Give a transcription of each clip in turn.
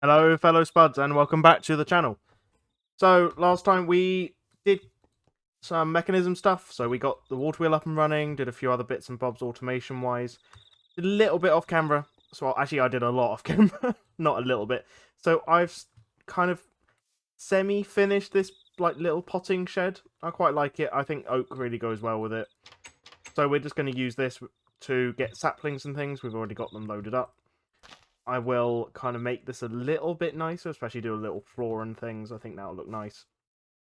Hello fellow spuds and welcome back to the channel. So last time we did some mechanism stuff, so we got the water wheel up and running, did a few other bits and bobs automation wise, did a little bit off camera, so actually I did a lot off camera, not a little bit. So I've kind of semi-finished this like little potting shed. I quite like it, I think oak really goes well with it. So we're just going to use this to get saplings and things, we've already got them loaded up. I will kind of make this a little bit nicer, especially do a little floor and things. I think that'll look nice.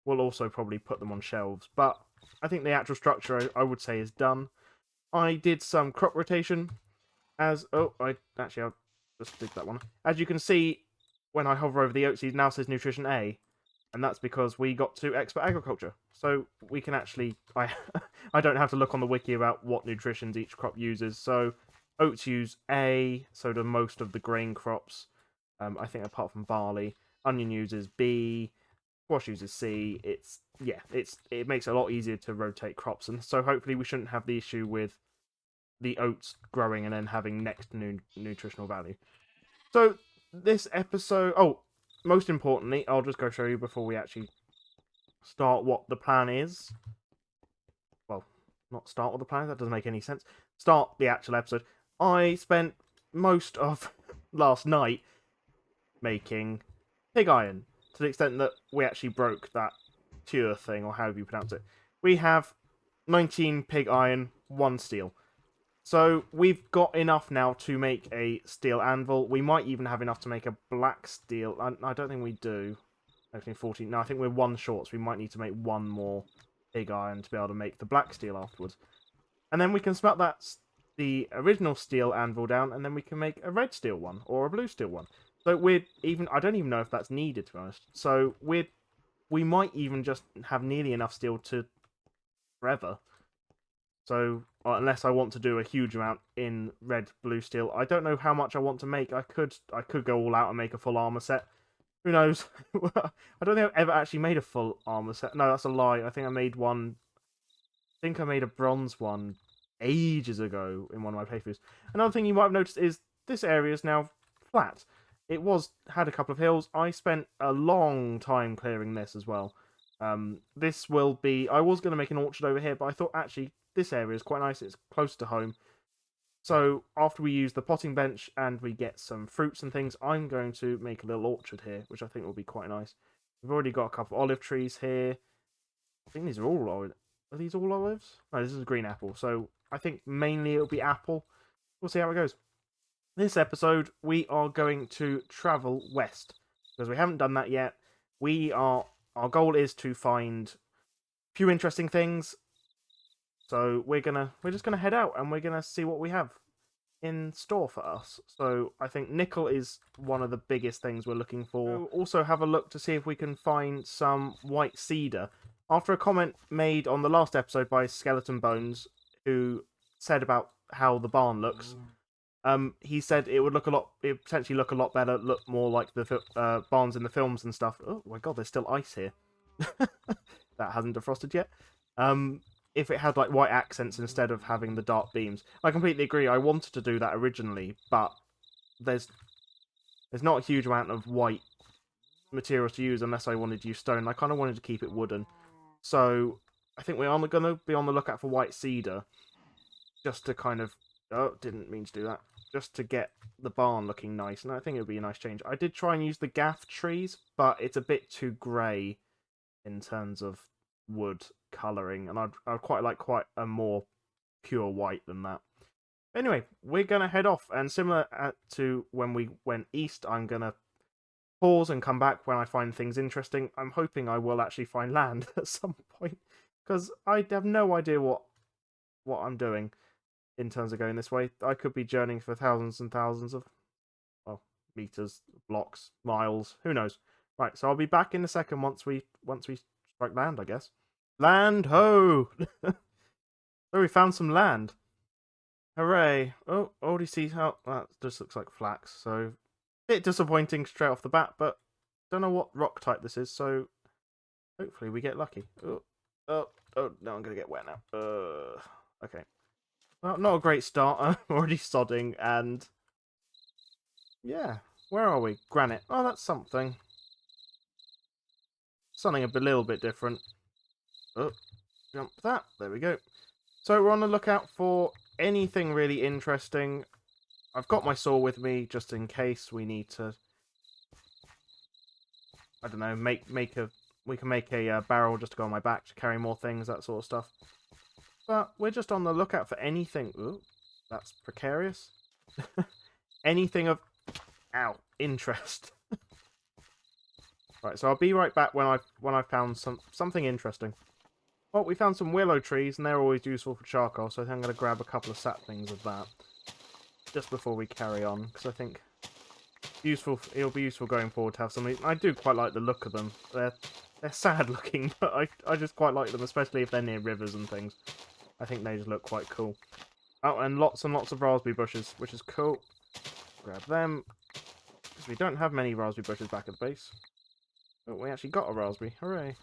We'll also probably put them on shelves, but I think the actual structure I would say is done. I did some crop rotation as... Oh, I'll just dig that one. As you can see, when I hover over the oats, it now says Nutrition A, and that's because we got to Expert Agriculture. So we can actually... I don't have to look on the wiki about what nutritions each crop uses, so... Oats use A, so do most of the grain crops. I think apart from barley. Onion uses B, squash uses C. It makes it a lot easier to rotate crops, and so hopefully we shouldn't have the issue with the oats growing and then having next nutritional value. So this episode, most importantly, I'll just go show you before we actually start what the plan is. Well, not start what the plan is, that doesn't make any sense. Start the actual episode. I spent most of last night making pig iron, to the extent that we actually broke that Pure thing, or however you pronounce it. We have 19 pig iron, 1 steel. So we've got enough now to make a steel anvil. We might even have enough to make a black steel. I don't think we do. Actually, 14. No, I think we're 1 short, so we might need to make 1 more pig iron to be able to make the black steel afterwards. And then we can smelt the original steel anvil down, and then we can make a red steel one or a blue steel one. So I don't even know if that's needed, to be honest. So we might even just have nearly enough steel to forever. So unless I want to do a huge amount in red blue steel, I don't know how much I want to make. I could go all out and make a full armor set. Who knows? I don't think I've ever actually made a full armor set. No, that's a lie. I think I made one. I think I made a bronze one ages ago in one of my playthroughs. Another thing you might have noticed is this area is now flat. It had a couple of hills. I spent a long time clearing this as well. This will be... I was going to make an orchard over here, but I thought actually this area is quite nice. It's close to home. So after we use the potting bench and we get some fruits and things, I'm going to make a little orchard here, which I think will be quite nice. We've already got a couple of olive trees here. I think these are all olive. Are these all olives? No, this is a green apple. So I think mainly it'll be apple. We'll see how it goes. This episode, we are going to travel west, because we haven't done that yet. Our goal is to find a few interesting things. So we're just gonna head out and we're gonna see what we have in store for us. So I think nickel is one of the biggest things we're looking for. We'll also have a look to see if we can find some white cedar. After a comment made on the last episode by Skeleton Bones, who said about how the barn looks, he said it would potentially look a lot better, look more like the barns in the films and stuff. Oh my god, there's still ice here. That hasn't defrosted yet. If it had like white accents instead of having the dark beams. I completely agree. I wanted to do that originally, but there's not a huge amount of white materials to use unless I wanted to use stone. I kind of wanted to keep it wooden. So I think we are going to be on the lookout for white cedar, just to kind of... Oh, didn't mean to do that. Just to get the barn looking nice, and I think it would be a nice change. I did try and use the gaff trees, but it's a bit too grey in terms of wood colouring, and I'd quite like a more pure white than that. Anyway, we're going to head off, and similar to when we went east, I'm going to pause and come back when I find things interesting. I'm hoping I will actually find land at some point, because I have no idea what I'm doing in terms of going this way. I could be journeying for thousands and thousands of meters, blocks, miles, who knows. Right, so I'll be back in a second once we strike land, I guess. Land ho! So we found some land. Hooray. Oh, already see how that just looks like flax, so bit disappointing straight off the bat, but don't know what rock type this is, so hopefully we get lucky. Oh, no, I'm gonna get wet now. Okay. Well, not a great start. I'm already sodding, and yeah, Where are we? Granite. Oh, that's something. Something little bit different. Oh, jump that. There we go. So we're on the lookout for anything really interesting. I've got my saw with me just in case we need to, I don't know, we can make a barrel just to go on my back to carry more things, that sort of stuff. But we're just on the lookout for anything. Ooh, that's precarious. Anything of, interest. Right, so I'll be right back when I've found something interesting. Well, we found some willow trees, and they're always useful for charcoal, so I think I'm going to grab a couple of saplings of that just before we carry on, because I think it'll be useful going forward to have something. I do quite like the look of them. They're sad looking, but I just quite like them, especially if they're near rivers and things. I think they just look quite cool. Oh, and lots of raspberry bushes, which is cool. Grab them, because we don't have many raspberry bushes back at the base. Oh, we actually got a raspberry. Hooray.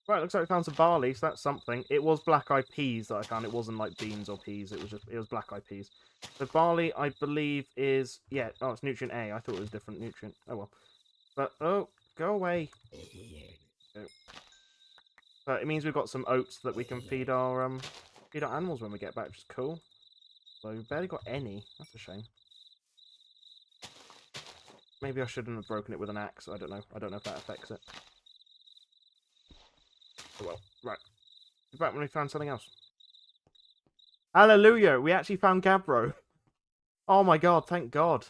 Right, looks like we found some barley, so that's something. It was black-eyed peas that I found. It wasn't like beans or peas. It was black-eyed peas. So barley, I believe, is oh, it's nutrient A. I thought it was a different nutrient. Oh well. But oh, go away. Oh. But it means we've got some oats that we can feed our animals when we get back, which is cool. So we've barely got any. That's a shame. Maybe I shouldn't have broken it with an axe. I don't know. I don't know if that affects it. Oh well. Right. Be back when we found something else. Hallelujah! We actually found Gabbro. Oh my god, thank god.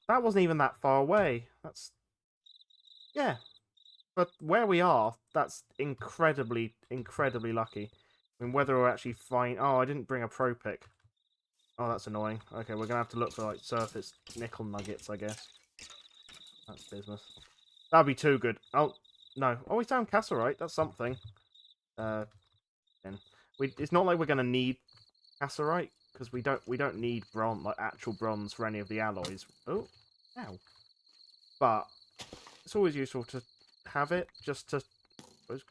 That wasn't even that far away. That's... yeah. But where we are, that's incredibly lucky. I mean, whether we're actually fine... oh, I didn't bring a pro pick. Oh, that's annoying. Okay, we're going to have to look for, like, surface nickel nuggets, I guess. That's business. That'd be too good. Oh, no. Oh, we found cassiterite. That's something. It's not like we're going to need cassiterite, because we don't need bronze, like actual bronze for any of the alloys. Oh, ow. But it's always useful to have it just to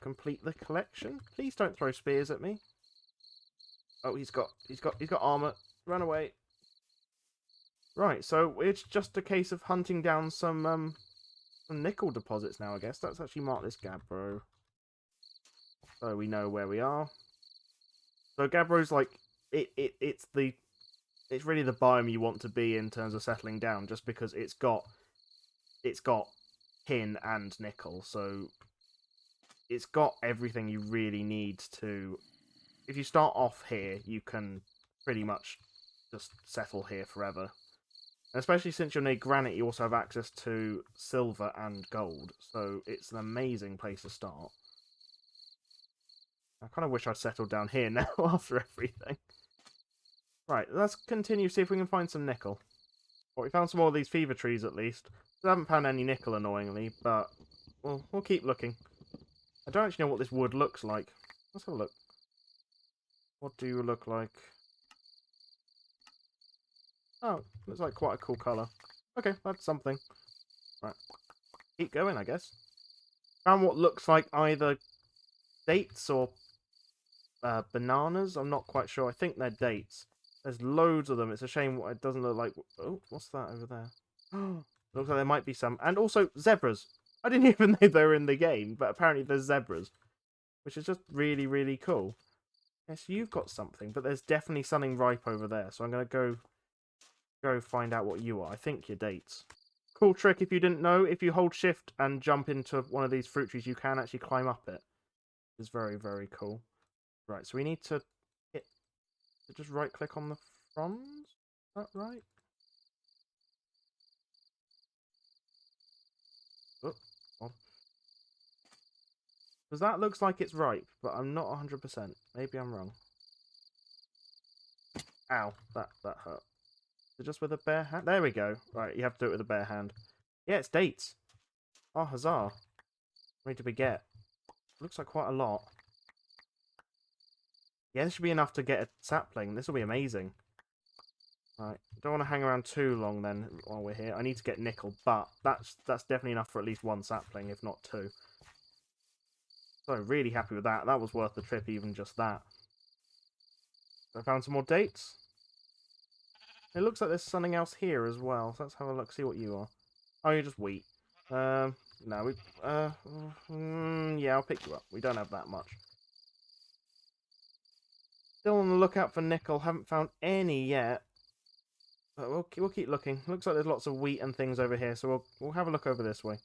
complete the collection. Please don't throw spears at me. Oh, he's got armor. Run away. Right, so it's just a case of hunting down some nickel deposits now, I guess. Let's actually mark this Gabbro, so we know where we are. So Gabbro's like it's really the biome you want to be in terms of settling down, just because it's got tin and nickel, so it's got everything you really need to... if you start off here, you can pretty much just settle here forever. And especially since you're near granite, you also have access to silver and gold, so it's an amazing place to start. I kind of wish I'd settled down here now after everything. Right, let's continue, see if we can find some nickel. Well, we found some more of these fever trees at least. We haven't found any nickel, annoyingly, but we'll keep looking. I don't actually know what this wood looks like. Let's have a look. What do you look like? Oh, looks like quite a cool colour. Okay, that's something. keep going, I guess. Found what looks like either dates or bananas. I'm not quite sure. I think they're dates. There's loads of them. It's a shame it doesn't look like... Oh, what's that over there? Looks like there might be some. And also zebras. I didn't even know they were in the game, but apparently there's zebras, which is just really, really cool. Yes, you've got something, but there's definitely something ripe over there. So I'm going to go find out what you are. I think you're dates. Cool trick if you didn't know. If you hold shift and jump into one of these fruit trees, you can actually climb up it. It's very, very cool. Right, so we need to just right click on the fronds. Is that right? Oh, because that looks like it's ripe, but I'm not 100%. Maybe I'm wrong. Ow, that hurt. So just with a bare hand? There we go. Right, you have to do it with a bare hand. Yeah, it's dates. Oh, huzzah. How many did we get? Looks like quite a lot. Yeah, this should be enough to get a sapling. This will be amazing. Right, don't want to hang around too long then while we're here. I need to get nickel, but that's definitely enough for at least one sapling, if not two. So really happy with that. That was worth the trip, even just that. I found some more dates. It looks like there's something else here as well. So let's have a look, see what you are. Oh, you're just wheat. No, yeah, I'll pick you up. We don't have that much. Still on the lookout for nickel. Haven't found any yet. But we'll keep looking. Looks like there's lots of wheat and things over here, so we'll have a look over this way.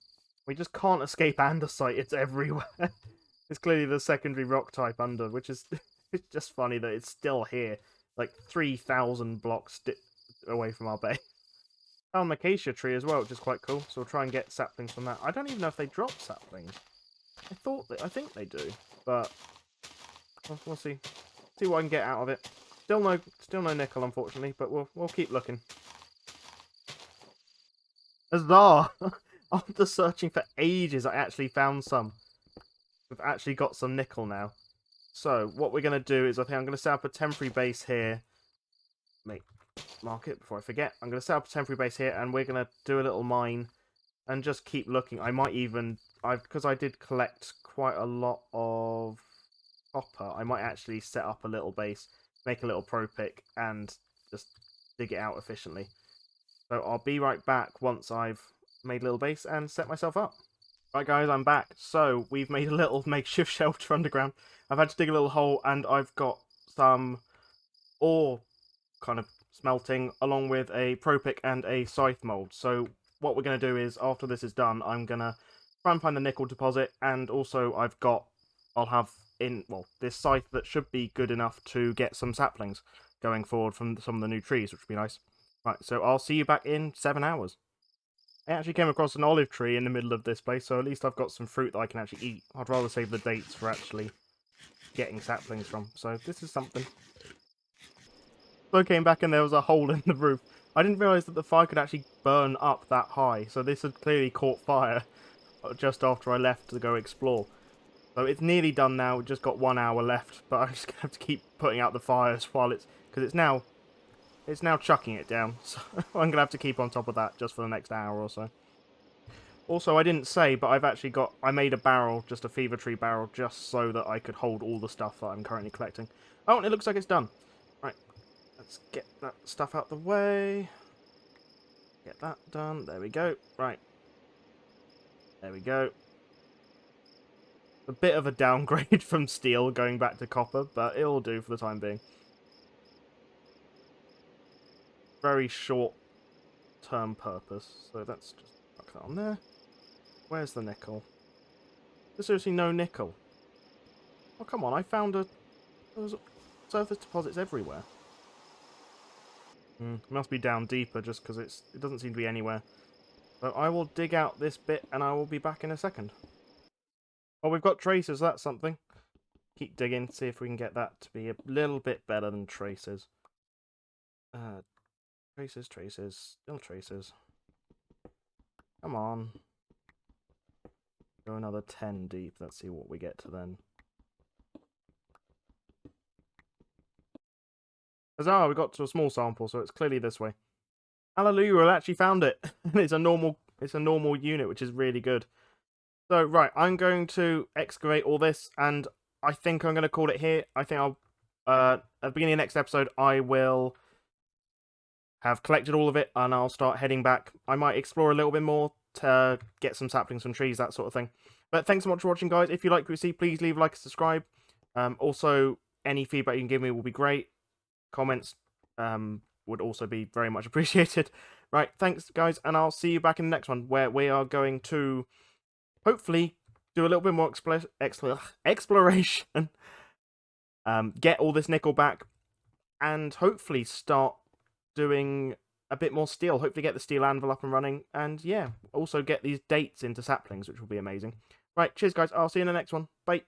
We just can't escape andesite. It's everywhere. It's clearly the secondary rock type under, which is it's just funny that it's still here, like 3,000 blocks away from our base. Found an acacia tree as well, which is quite cool. So we'll try and get saplings from that. I don't even know if they drop saplings. I think they do, but we'll see. See what I can get out of it. Still no nickel, unfortunately, but we'll keep looking. Huzzah! After searching for ages, I actually found some. We've actually got some nickel now. So what we're going to do is I think I'm going to set up a temporary base here. Mark it before I forget. I'm going to set up a temporary base here, and we're going to do a little mine and just keep looking. I might even, because I did collect quite a lot of copper, I might actually set up a little base, make a little pro pick, and just dig it out efficiently. So I'll be right back once I've made a little base and set myself up. Right guys, I'm back. So we've made a little makeshift shelter underground. I've had to dig a little hole, and I've got some ore kind of smelting along with a pro pick and a scythe mold. So what we're going to do is, after this is done, I'm going to try and find the nickel deposit, and also I'll have this scythe that should be good enough to get some saplings going forward from some of the new trees, which would be nice. Right, so I'll see you back in 7 hours. I actually came across an olive tree in the middle of this place, so at least I've got some fruit that I can actually eat. I'd rather save the dates for actually getting saplings from, so this is something. So I came back and there was a hole in the roof. I didn't realise that the fire could actually burn up that high, so this had clearly caught fire just after I left to go explore. So it's nearly done now, we've just got 1 hour left, but I'm just going to have to keep putting out the fires while because it's now chucking it down, so I'm going to have to keep on top of that just for the next hour or so. Also, I didn't say, but I made a barrel, just a fever tree barrel, just so that I could hold all the stuff that I'm currently collecting. Oh, and it looks like it's done. Right, let's get that stuff out the way. Get that done, there we go. Right, there we go. A bit of a downgrade from steel going back to copper, but it'll do for the time being. Very short-term purpose, so let's just tuck that on there. Where's the nickel? There's seriously no nickel. Oh, come on, I found there's surface deposits everywhere. It must be down deeper just because it doesn't seem to be anywhere. So I will dig out this bit and I will be back in a second. Oh, we've got traces, that's something. Keep digging, see if we can get that to be a little bit better than traces. Traces, still traces. Come on. Go another 10 deep, let's see what we get to then. We got to a small sample, so it's clearly this way. Hallelujah, we actually found it. It's a normal It's a normal unit, which is really good. So, right, I'm going to excavate all this, and I think I'm going to call it here. I think I'll, at the beginning of the next episode, I will have collected all of it, and I'll start heading back. I might explore a little bit more to get some saplings from trees, that sort of thing. But thanks so much for watching, guys. If you like what you see, please leave a like and subscribe. Also, any feedback you can give me will be great. Comments would also be very much appreciated. Right, thanks, guys, and I'll see you back in the next one, where we are going to hopefully do a little bit more exploration, get all this nickel back, and hopefully start doing a bit more steel. Hopefully get the steel anvil up and running, and yeah, also get these dates into saplings, which will be amazing. Right, cheers, guys. I'll see you in the next one. Bye.